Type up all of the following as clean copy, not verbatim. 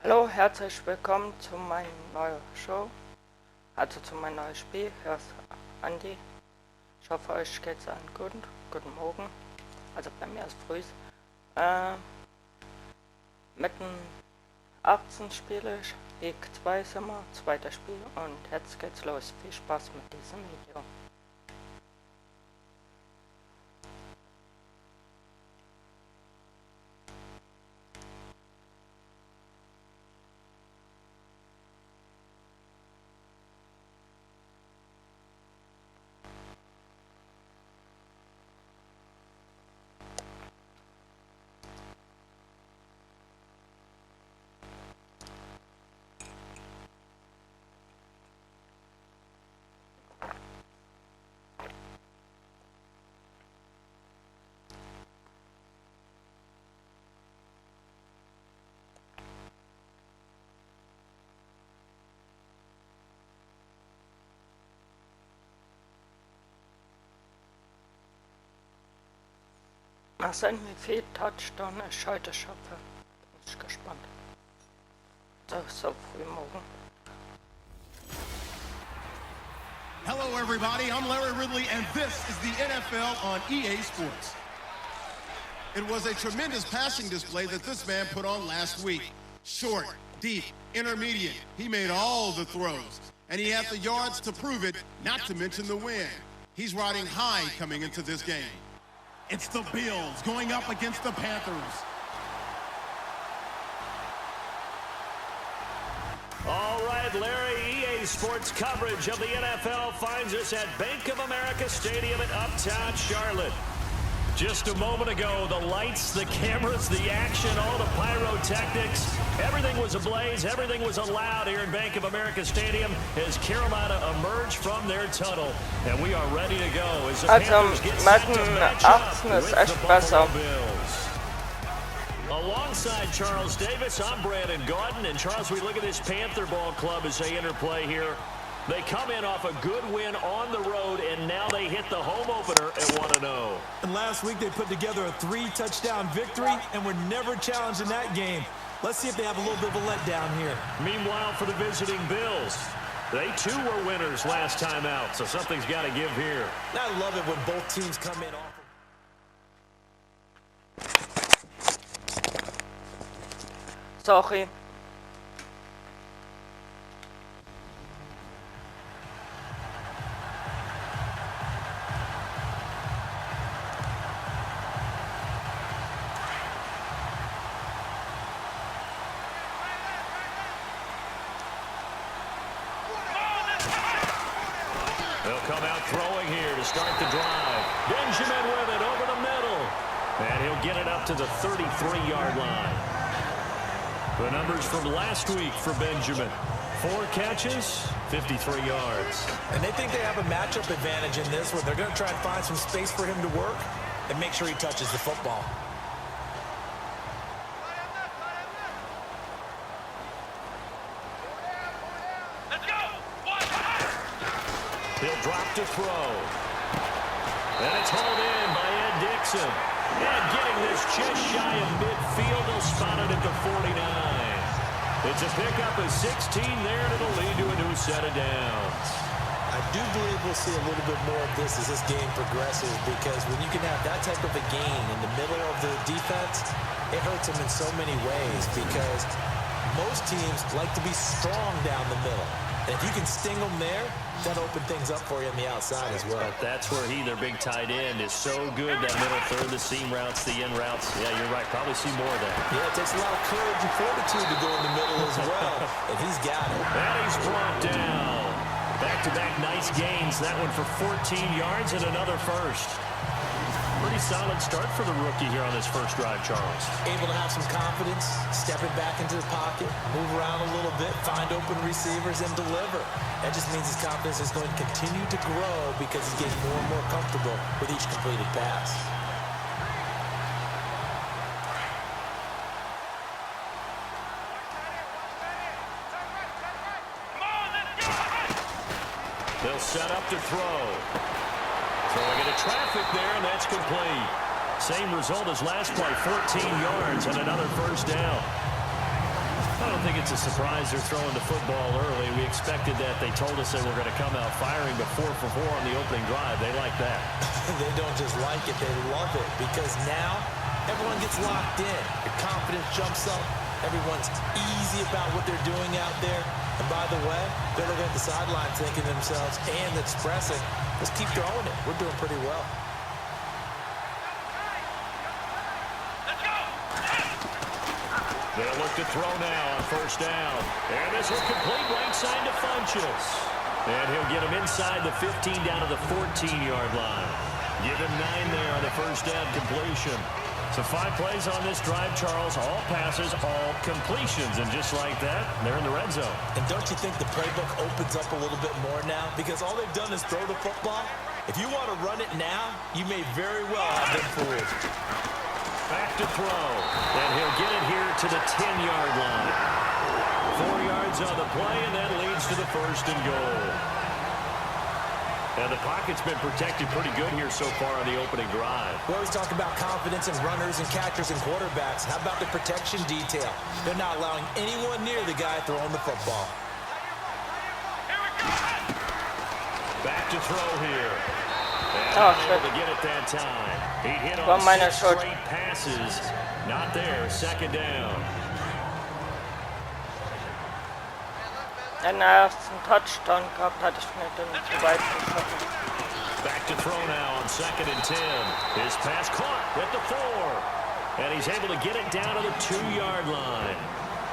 Hallo, herzlich willkommen zu meiner neuen Show, also zu meinem neuen Spiel. Hier ist Andi. Ich hoffe, euch geht's allen gut. Guten Morgen. Also bei mir ist früh. Mitten 18 spiele ich. Weg 2 sind wir, zweites Spiel und jetzt geht's los. Viel Spaß mit diesem Video. Mal sehen, wie viel Touchdown ich heute schaffe. Bin ich gespannt. So früh morgen. Hello everybody, I'm Larry Ridley and this is the NFL on EA Sports. It was a tremendous passing display that this man put on last week. Short, deep, intermediate, he made all the throws. And he had the yards to prove it, not to mention the win. He's riding high coming into this game. It's the Bills going up against the Panthers. All right, Larry, EA Sports coverage of the NFL finds us at Bank of America Stadium in Uptown Charlotte. Just a moment ago, the lights, the cameras, the action, all the pyrotechnics, everything was ablaze, everything was allowed here in Bank of America Stadium as Carolina emerged from their tunnel. And we are ready to go as the Panthers get set to match up with the Buffalo Bills. Alongside Charles Davis, I'm Brandon Gaudin. And Charles, we look at this Panther ball club as they interplay here. They come in off a good win on the road, and now they hit the home opener at 1-0. And last week they put together a 3-touchdown victory and were never challenged in that game. Let's see if they have a little bit of a letdown here. Meanwhile, for the visiting Bills, they too were winners last time out, so something's got to give here. I love it when both teams come in off. Sorry. They'll come out throwing here to start the drive. Benjamin with it over the middle. And he'll get it up to the 33-yard line. The numbers from last week for Benjamin. 4 catches, 53 yards. And they think they have a matchup advantage in this where they're going to try and find some space for him to work and make sure he touches the football. He'll drop to throw. And it's hauled in by Ed Dixon. And getting this just shy of midfield, they'll spot it at the 49. It's a pickup of 16 there, and it'll lead to a new set of downs. I do believe we'll see a little bit more of this as this game progresses, because when you can have that type of a gain in the middle of the defense, it hurts them in so many ways, because most teams like to be strong down the middle. And if you can sting them there, that'll open things up for you on the outside as well. That's where their big tight end, is so good, that middle third, the seam routes, the in routes. Yeah, you're right. Probably see more of that. Yeah, it takes a lot of courage and fortitude to go in the middle as well. And he's got it. And he's brought down. Back-to-back nice gains. That one for 14 yards and another first. Pretty solid start for the rookie here on this first drive, Charles. Able to have some confidence, stepping back into the pocket, move around a little bit, find open receivers, and deliver. That just means his confidence is going to continue to grow because he's getting more and more comfortable with each completed pass. They'll set up to throw. Throwing into traffic there, and that's complete. Same result as last play, 14 yards and another first down. That'll think it's a surprise they're throwing the football early. We expected that. They told us they were going to come out firing, but 4 for 4 on the opening drive. They like that. They don't just like it, they love it, because now everyone gets locked in. Your confidence jumps up. Everyone's easy about what they're doing out there. And by the way, they're looking at the sideline thinking to themselves and expressing, let's keep throwing it. We're doing pretty well. They'll look to throw now on first down. And this is complete right side to Funchess. And he'll get him inside the 15 down to the 14-yard line. Give him 9 there on the first down completion. So 5 plays on this drive, Charles. All passes, all completions. And just like that, they're in the red zone. And don't you think the playbook opens up a little bit more now? Because all they've done is throw the football. If you want to run it now, you may very well have been fooled. Back to throw. And he'll get it here to the 10-yard line. 4 yards on the play, and that leads to the first and goal. And the pocket's been protected pretty good here so far on the opening drive. We always talk about confidence in runners and catchers and quarterbacks. How about the protection detail? They're not allowing anyone near the guy throwing the football. Back to throw here. And able to get it that time. He hit on 6 straight passes. Not there. Second down. Den ersten Touchdown gehabt, hatte ich mir dann zu weit geschossen. Back to throw now on 2nd and 10. His pass caught at the 4. And he's able to get it down to the 2-yard line.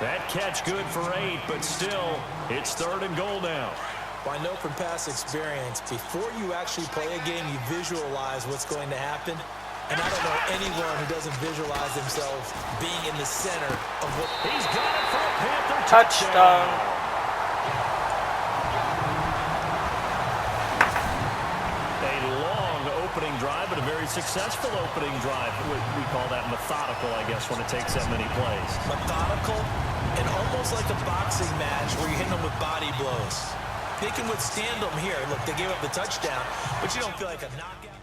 That catch good for 8, but still, it's 3rd and goal now. Well, I know from past experience, before you actually play a game, you visualize what's going to happen. And I don't know anyone who doesn't visualize themselves being in the center of what... He's got it for a Panther touchdown. A long opening drive, but a very successful opening drive. We call that methodical, I guess, when it takes that many plays. Methodical and almost like a boxing match where you're hitting them with body blows. They can withstand them here. Look, they gave up the touchdown, but you don't feel like a knockout.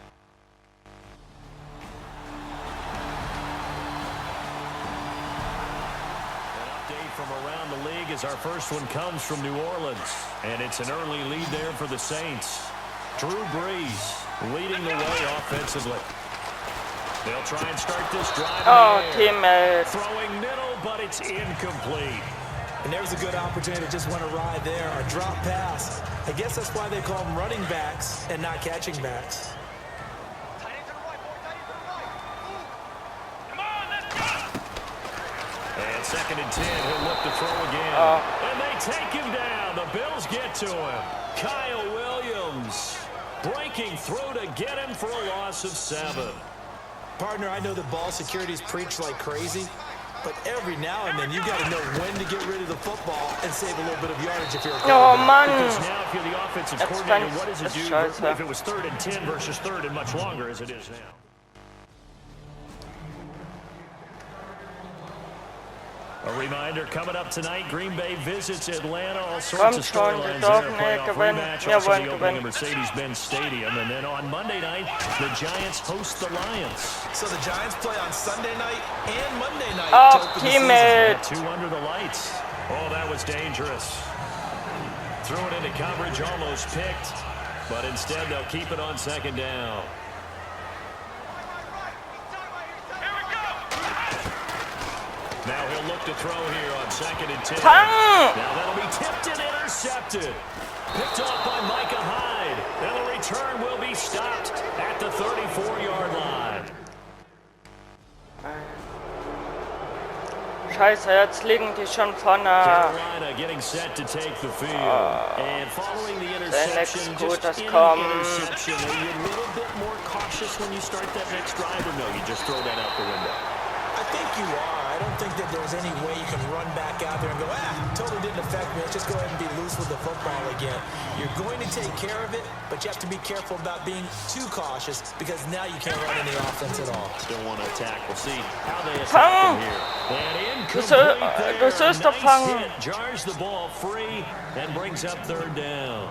An update from around the league as our first one comes from New Orleans. And it's an early lead there for the Saints. Drew Brees leading the way offensively. They'll try and start this drive. Oh, teammate. Throwing middle, but it's incomplete. And there's a good opportunity to just want to ride there or drop pass. I guess that's why they call them running backs and not catching backs. And 2nd and 10, he'll look to throw again. And they take him down. The Bills get to him. Kyle Williams breaking through to get him for a loss of 7. Partner, I know that ball security's preached like crazy. But every now and then, you got to know when to get rid of the football and save a little bit of yardage if you're a quarterback. Oh, man. Because now if you're the offensive coordinator, what does it do scheiße. if it was 3rd and 10 versus 3rd and much longer as it is now? A reminder, coming up tonight, Green Bay visits Atlanta. All sorts of storylines there. Playoff rematch, also the opening of Mercedes-Benz Stadium. And then on Monday night, the Giants host the Lions. So the Giants play on Sunday night and Monday night. Oh, teammate. 2 under the lights. Oh, that was dangerous. Threw it into coverage, almost picked. But instead, they'll keep it on 2nd down. Now he'll look to throw here on 2nd and 10. Now that'll be tipped and intercepted. Picked off by Micah Hyde. And the return will be stopped at the 34-yard line. Scheiße, jetzt liegen die schon vorne. Carolina getting set to take the field. And following the interception, just any interception, are you a little bit more cautious when you start that next drive, or no, you just throw that out the window? I think you are. I don't think that there's any way you can run back out there and go, totally didn't affect me. Let's just go ahead and be loose with the football again. You're going to take care of it, but you have to be careful about being too cautious because now you can't run any offense at all. Still want to attack. We'll see how they attack here. And incomplete there. Nice hit. Jars the ball free and brings up 3rd down.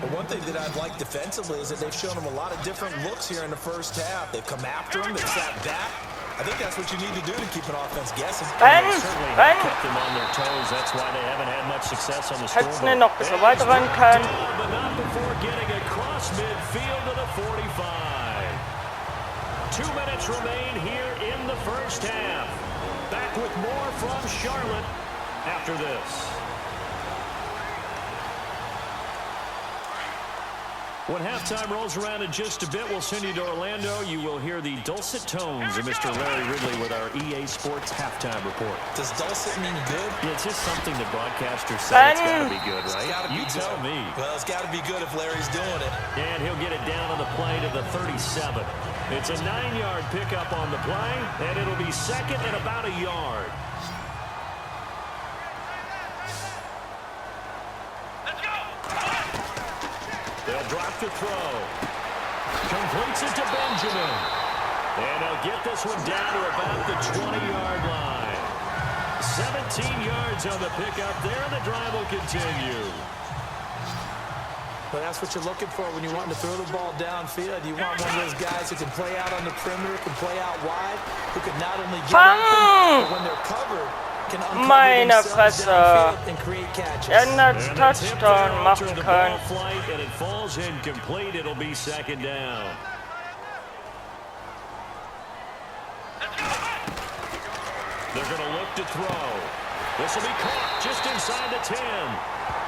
But one thing that I've liked defensively is that they've shown them a lot of different looks here in the first half. They've come after them, they've sat back, I think that's what you need to do to keep an offense guessing. Renn! Renn! Kept them on their toes. That's why they haven't had much success on the Hättest scoreboard. du noch ein bisschen weiter rennen können? But not before getting across midfield to the 45. 2 minutes remain here in the first half. Back with more from Charlotte after this. When halftime rolls around in just a bit, we'll send you to Orlando. You will hear the dulcet tones of Mr. Larry Ridley with our EA Sports halftime report. Does dulcet mean good? Yeah, it's just something the broadcasters say. It's got to be good, right? You tell me. Well, it's got to be good if Larry's doing it. And he'll get it down on the play to the 37. It's a 9-yard pickup on the play, and it'll be second and about a yard. They'll drop to throw. Completes it to Benjamin. And they'll get this one down to about the 20-yard line. 17 yards on the pickup there, and the drive will continue. But that's what you're looking for when you want to throw the ball downfield. You want one of those guys who can play out on the perimeter, can play out wide, who can not only get open, but when they're covered, can Meine Fresse. and create catches. Einen Touchdown machen können. And it falls incomplete. It'll be second down. They're going to look to throw. This will be caught just inside the 10.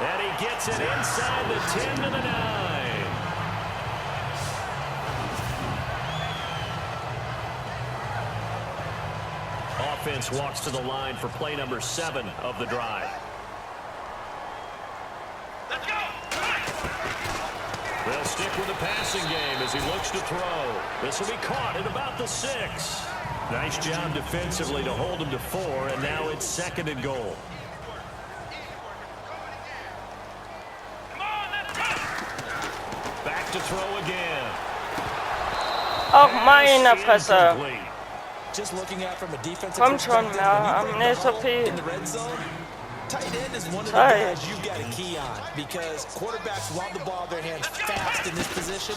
And he gets it inside the 10 to the 9. Offense walks to the line for play number 7 of the drive. Let's go! They'll stick with the passing game as he looks to throw. This will be caught at about the 6. Nice job defensively to hold him to 4, and now it's second and goal. Back to throw again. Ach, meine Fresse. Incomplete. Just looking at from a defensive Komm schon, perspective, ja, when you nicht so break the ball viel. in the red zone, tight end is one of the Tight. guys you've got a key on because quarterbacks want the ball in their hands fast in this position,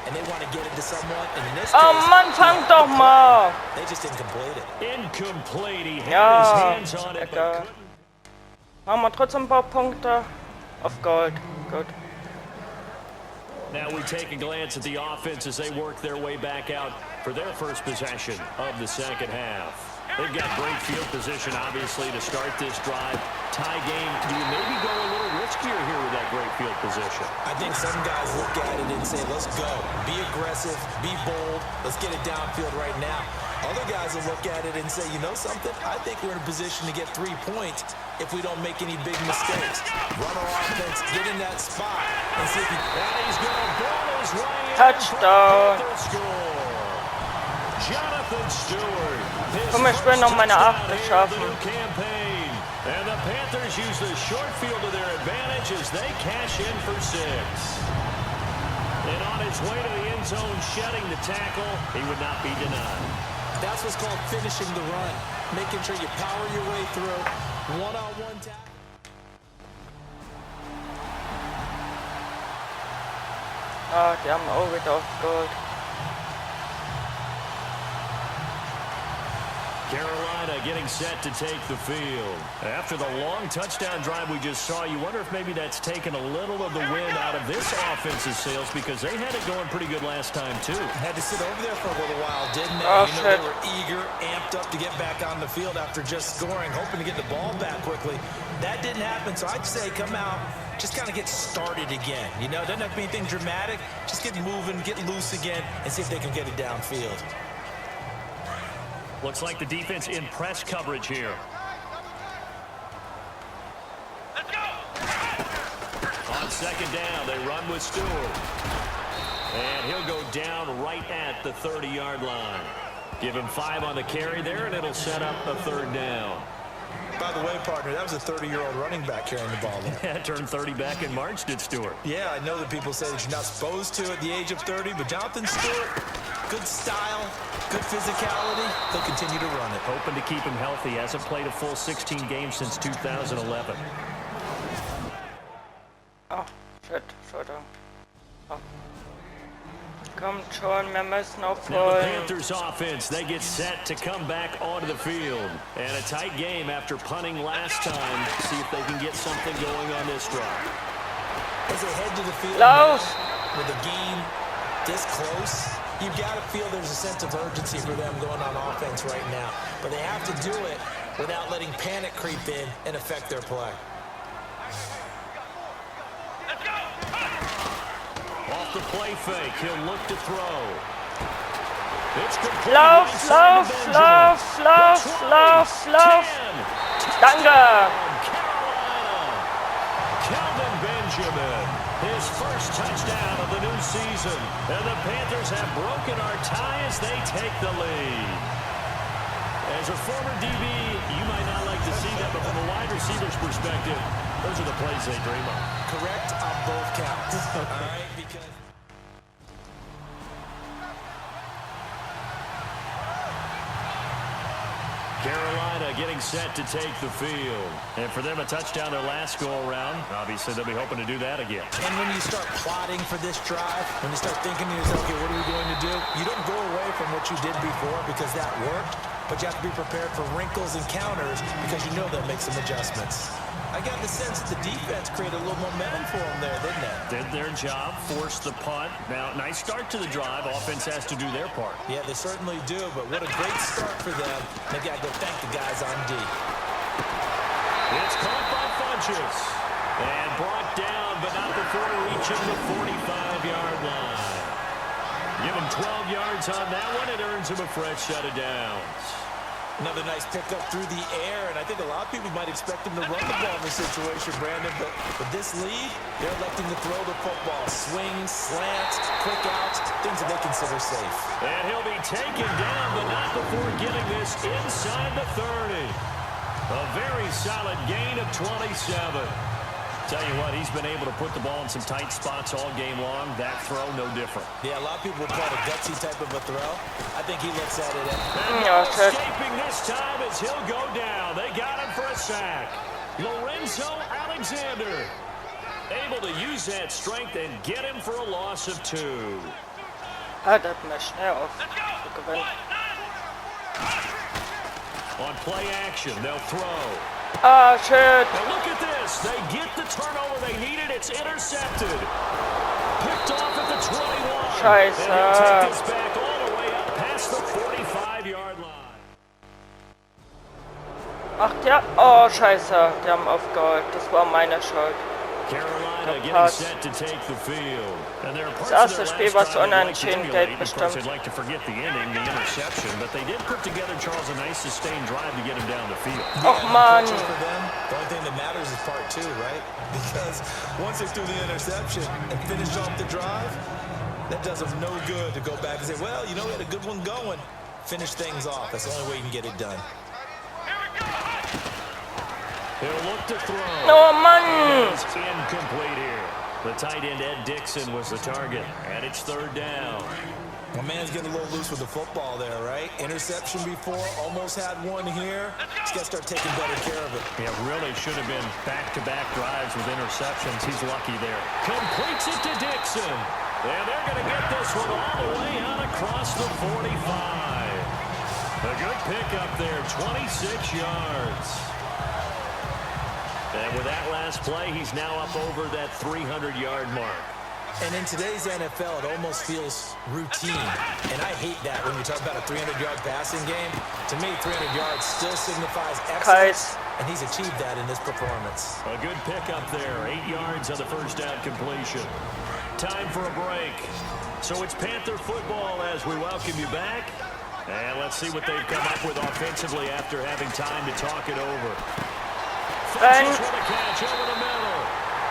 and they want to get it to someone. And in this Oh case, Mann, fang doch mal. they just didn't complete it. Incomplete. He had Ja, his hands on it, but egal. couldn't. Machen wir trotzdem ein paar Punkte. Auf Gold. Gut. Now we take a glance at the offense as they work their way back out for their first possession of the second half. They've got great field position, obviously, to start this drive. Tie game, do you maybe go a little riskier here with that great field position? I think some guys look at it and say, let's go. Be aggressive. Be bold. Let's get it downfield right now. Other guys will look at it and say, you know something? I think we're in a position to get 3 points if we don't make any big mistakes. Run our offense, get in that spot, and see if he... And he's going to ball his way in Touchdown. for the score. Jonathan Stewart. Komm, ich will noch meine 8 schaffen. Campaign. And the Panthers use the short field to their advantage as they cash in for 6. And on his way to the end zone, shedding the tackle, he would not be denied. That's what's called finishing the run. Making sure you power your way through. One-on-one tackle. Ah, die haben auch wieder auf Gold. Carolina getting set to take the field. After the long touchdown drive we just saw, you wonder if maybe that's taken a little of the wind out of this offense's sails because they had it going pretty good last time too. Had to sit over there for a little while, didn't they? Oh, you know, shit. they were eager, amped up to get back on the field after just scoring, hoping to get the ball back quickly. That didn't happen, so I'd say come out, just kind of get started again. You know, doesn't have to be anything dramatic. Just get moving, get loose again, and see if they can get it downfield. Looks like the defense in press coverage here. Let's go! On second down, they run with Stewart. And he'll go down right at the 30-yard line. Give him 5 on the carry there, and it'll set up a 3rd down. By the way, partner, that was a 30-year-old running back carrying the ball there. Yeah, turned 30 back in March, did Stewart. Yeah, I know that people say that you're not supposed to at the age of 30, but Jonathan Stewart, good style, good physicality, he'll continue to run it. Hoping to keep him healthy. Hasn't played a full 16 games since 2011. Oh, shit, Entschuldigung. Oh. Kommt schon, wir müssen Now the aufholen. Panthers offense, they get set to come back onto the field. And a tight game after punting last time. See if they can get something going on this drive. As they head to the field Lauf! now, with the game this close, you've got to feel there's a sense of urgency for them going on offense right now. But they have to do it without letting panic creep in and affect their play. Off the play fake, he'll look to throw. It's complete. Lauf, Inside lauf, to Benjamin. lauf, lauf, The 20, lauf, lauf. 10. Danke! Carolina. Kelvin Benjamin, his first touchdown of the new season. And the Panthers have broken our tie as they take the lead. As a former DB, you might not like to see that, but from a wide receiver's perspective, those are the plays they dream of. Correct on both counts. All right, because... Carolina getting set to take the field. And for them, a touchdown their last go-around. Obviously, they'll be hoping to do that again. And when you start plotting for this drive, when you start thinking to yourself, okay, what are we going to do? You don't go away from what you did before because that worked, but you have to be prepared for wrinkles and counters because you know they'll make some adjustments. I got the sense that the defense created a little momentum for them there, didn't it? Did their job, forced the punt. Now, nice start to the drive. Offense has to do their part. Yeah, they certainly do, but what a great start for them. They got to go thank the guys on D. It's caught by Funches. And brought down, but not before reaching the 45-yard line. Give him 12 yards on that one. It earns him a fresh set of downs. Another nice pickup through the air, and I think a lot of people might expect him to run the ball in this situation, Brandon, but with this lead, they're electing to throw the football. Swings, slants, quick outs, things that they consider safe. And he'll be taken down, but not before getting this inside the 30. A very solid gain of 27. Tell you what, he's been able to put the ball in some tight spots all game long. That throw, no different. Yeah, a lot of people would call it a gutsy type of a throw. I think he looks at it Ja, shit. Escaping this time as he'll go down. They got him for a sack. Lorenzo Alexander able to use that strength and get him for a loss of 2. Hat mich schnell auf zu gewinnen. On play action, they'll throw. Ah, shit. Now look at this. They get the turnover they needed. It's intercepted. Picked off at the 21. Scheiße. And he'll take this back all the way up past the 45-yard line. Ach ja, oh scheiße, die haben aufgeholt. Das war meine Schuld. Carolina getting Pass. set to take the field. And there are parts Das of erste their Spiel last war drive they'd like to unentschieden, emulate. Geld Of course, bestimmt. they'd like to forget the ending, the interception, but they did put together, Charles, a nice sustained drive to get him down the field. Och man. For them, the only thing that matters is part 2, right? Because once they threw the interception and finished off the drive, that does them no good to go back and say, well, you know, we had a good one going. Finish things off. That's the only way you can get it done. He'll look to throw. Oh man. It's incomplete here. The tight end, Ed Dixon, was the target, and it's 3rd down. My man's getting a little loose with the football there, right? Interception before, almost had one here. He's got to start taking better care of it. Yeah, really should have been back-to-back drives with interceptions. He's lucky there. Completes it to Dixon. And they're going to get this one all the way out across the 45. A good pickup there, 26 yards. And with that last play, he's now up over that 300-yard mark. And in today's NFL, it almost feels routine. And I hate that when you talk about a 300-yard passing game. To me, 300 yards still signifies excellence, and he's achieved that in this performance. A good pickup there, 8 yards on the first down completion. Time for a break. So it's Panther football as we welcome you back. And let's see what they've come up with offensively after having time to talk it over. Funches with a catch over the middle.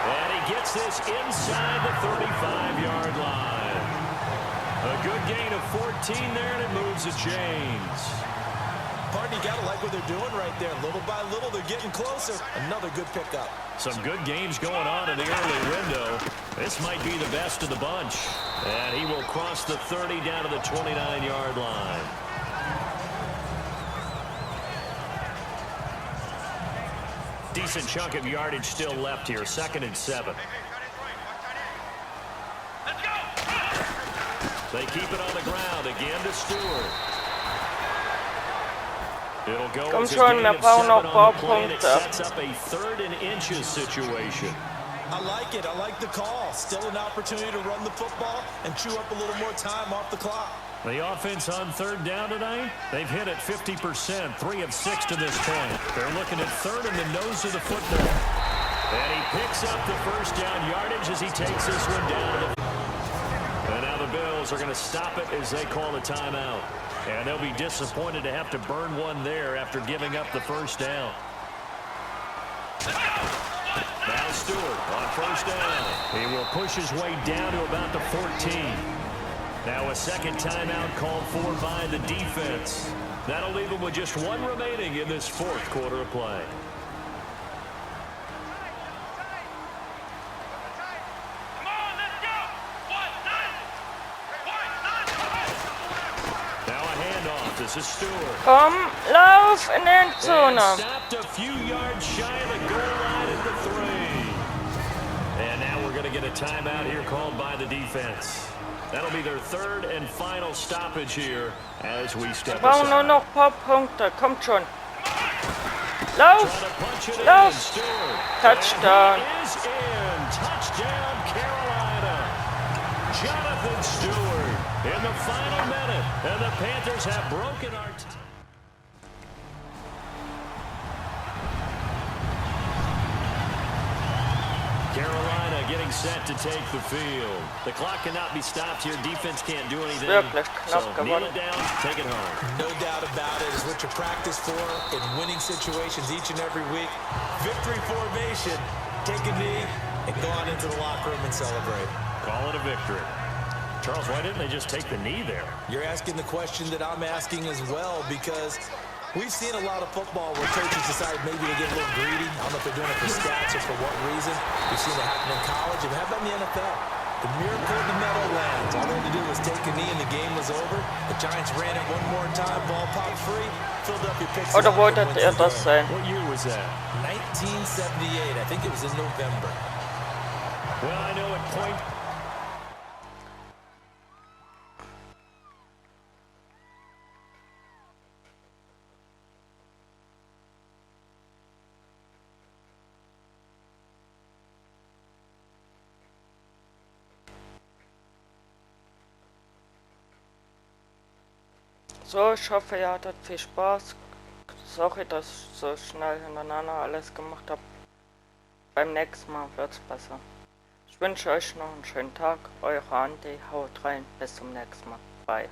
And he gets this inside the 35-yard line. A good gain of 14 there, and it moves the chains. Pardon, you got to like what they're doing right there. Little by little, they're getting closer. Another good pickup. Some good games going on in the early window. This might be the best of the bunch. And he will cross the 30 down to the 29-yard line. Decent chunk of yardage still left here. 2nd and 7. They keep it on the ground. Again to Stewart. It'll go Komm as a schon, gain wir of brauchen 7 noch on the play, and it Ballpunkte. sets up a 3rd and inches situation. I like it. I like the call. Still an opportunity to run the football and chew up a little more time off the clock. The offense on 3rd down tonight, they've hit it 50%, 3 of 6 to this point. They're looking at 3rd in the nose of the football. And he picks up the 1st down yardage as he takes this one down. And now the Bills are going to stop it as they call a timeout. And they'll be disappointed to have to burn one there after giving up the 1st down. Now Stewart on 1st down. He will push his way down to about the 14. Now a 2nd timeout called for by the defense. That'll leave him with just 1 remaining in this 4th quarter of play. Now a handoff. This is Stewart. Komm, lauf in der Endzone. And stopped a few yards shy of the goal line at the 3. And now we're going to get a timeout here called by the defense. That'll be their 3rd and final stoppage here as we step Wir brauchen nur aside. noch ein paar Punkte. Kommt schon. Lauf. Trying to punch it in, Lauf. Stewart. Touchdown. And he is in. Touchdown, Carolina. Jonathan Stewart in the final minute. And the Panthers have broken our tie. Carolina getting set to take the field. The clock cannot be stopped here. Defense can't do anything. Wirklich knapp So kneel gewonnen. it down, take it home. No doubt about it. It's what you practice for in winning situations each and every week. Victory formation. Take a knee and go on into the locker room and celebrate. Call it a victory. Charles, why didn't they just take the knee there? You're asking the question that I'm asking as well, because we've seen a lot of football where coaches decide maybe to get a little greedy. I don't know if they're doing it for stats or for what reason. We've seen it happen in college, and how about in the NFL? The miracle in the Meadowlands. All they had to do was take a knee and the game was over. The Giants ran it one more time, ball popped free, filled up your picks. Oder wolltet ihr das sein? What year was that? 1978. I think it was in November. Well, I know at point... So, ich hoffe, ihr hattet viel Spaß. Sorry, dass ich so schnell hintereinander alles gemacht habe. Beim nächsten Mal wird's besser. Ich wünsche euch noch einen schönen Tag. Eure Andi, haut rein, bis zum nächsten Mal. Bye.